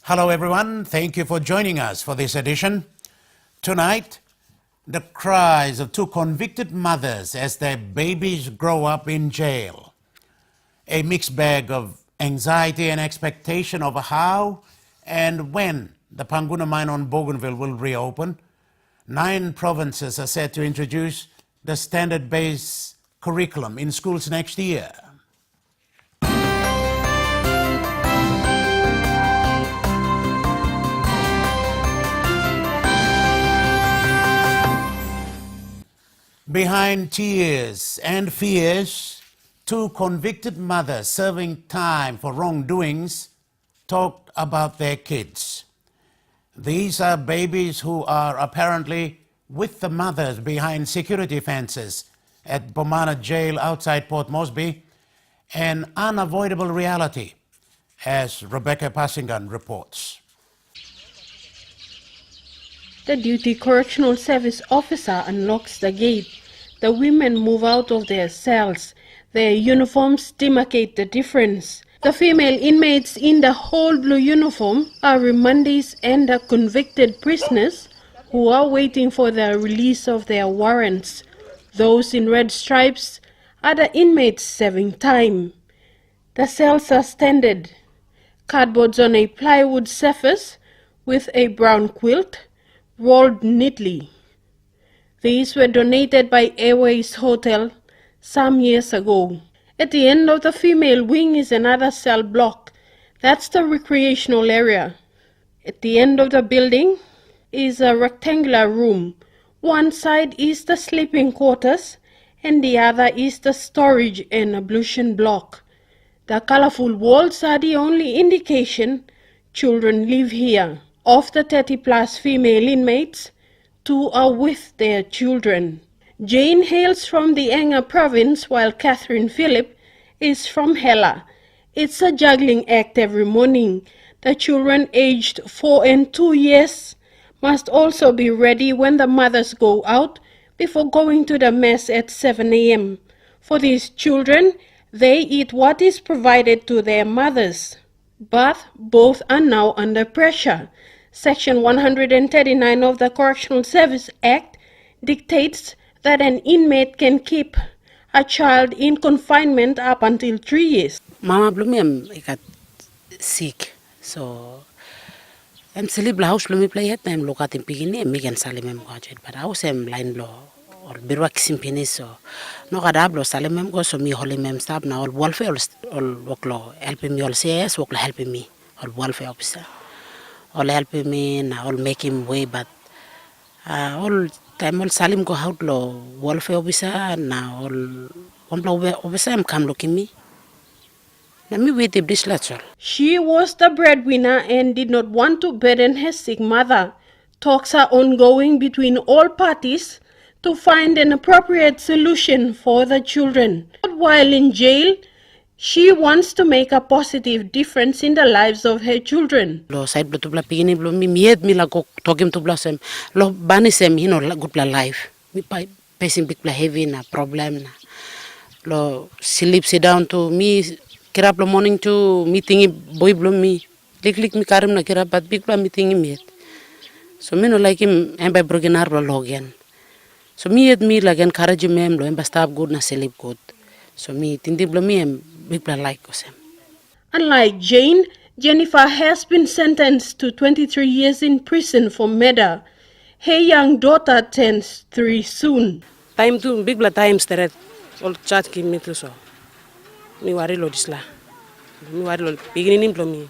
Hello everyone, thank you for joining us for this edition. Tonight, the cries of two convicted mothers as their babies grow up in jail. A mixed bag of anxiety and expectation over how and when the Panguna mine on Bougainville will reopen. 9 provinces are set to introduce the standard-based curriculum in schools next year. Behind tears and fears, 2 convicted mothers serving time for wrongdoings talked about their kids. These are babies who are apparently with the mothers behind security fences at Bomana Jail outside Port Moresby, an unavoidable reality, as Rebecca Passingan reports. The duty correctional service officer unlocks the gate. The women move out of their cells. Their uniforms demarcate the difference. The female inmates in the whole blue uniform are remandees and the convicted prisoners who are waiting for the release of their warrants. Those in red stripes are the inmates serving time. The cells are standard, cardboards on a plywood surface with a brown quilt rolled neatly. These were donated by Airways Hotel some years ago. At the end of the female wing is another cell block. That's the recreational area. At the end of the building is a rectangular room. One side is the sleeping quarters and the other is the storage and ablution block. The colorful walls are the only indication children live here. Of the 30-plus female inmates, 2 are with their children. Jane hails from the Enga province while Catherine Phillip is from Hela. It's a juggling act every morning. The children aged 4 and 2 years must also be ready when the mothers go out before going to the mess at 7 a.m. For these children, they eat what is provided to their mothers. But both are now under pressure. Section 139 of the Correctional Service Act dictates that an inmate can keep a child in confinement up until 3 years. Mama Blumi got sick, so I'm sleep la house Blumi play at time look at him pigini and Megan Salimem gadget, but I was line law or Birwak Simpini so no gadablo Salimem go so me holy mem stab now all welfare all work law helping me all CS work helping me all welfare officer. All helping me and all make him way, but all time all Salim go out law welfare officer and now all officer am come looking me. Let me wait if this lateral. She was the breadwinner and did not want to burden her sick mother. Talks are ongoing between all parties to find an appropriate solution for the children. But while in jail, she wants to make a positive difference in the lives of her children. Lo side blo tubla pigini blo mi miet mi la go togim tubla sem lo banisem good bla life. Mi pacing big bla heavy na problem na. Lo sleep sit down to me kirap lo morning to meeting boy blo mi lik mi karim na kirap but big bla meeting miet. So me no like him and by broken arm lo again. So me like encourage him lo and stop good na sleep good. So me tindi blo mi big bla like osem. Unlike Jane, Jennifer has been sentenced to 23 years in prison for murder. Her young daughter turns 3 soon. Time to big bla times that all chat ki me so. Mi wari lo disla. Mi wari lo beginning blo mi.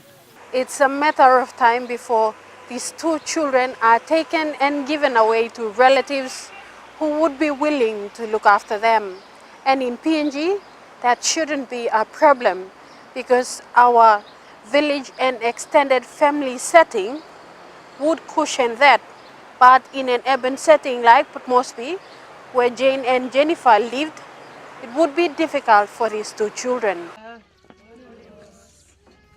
It's a matter of time before these 2 children are taken and given away to relatives who would be willing to look after them. And in PNG, that shouldn't be a problem because our village and extended family setting would cushion that. But in an urban setting like Port Moresby, where Jane and Jennifer lived, it would be difficult for these 2 children.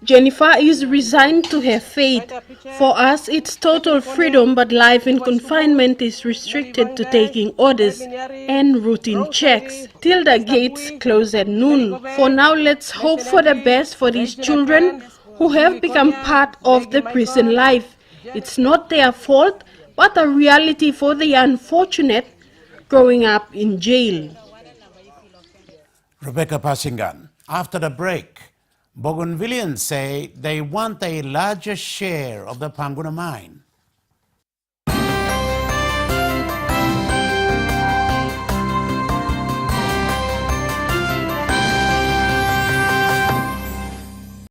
Jennifer is resigned to her fate. For us, it's total freedom, but life in confinement is restricted to taking orders and routine checks till the gates close at noon. For now, let's hope for the best for these children who have become part of the prison life. It's not their fault, but a reality for the unfortunate growing up in jail. Rebecca Passingan. After the break, Bougainvilleans say they want a larger share of the Panguna mine.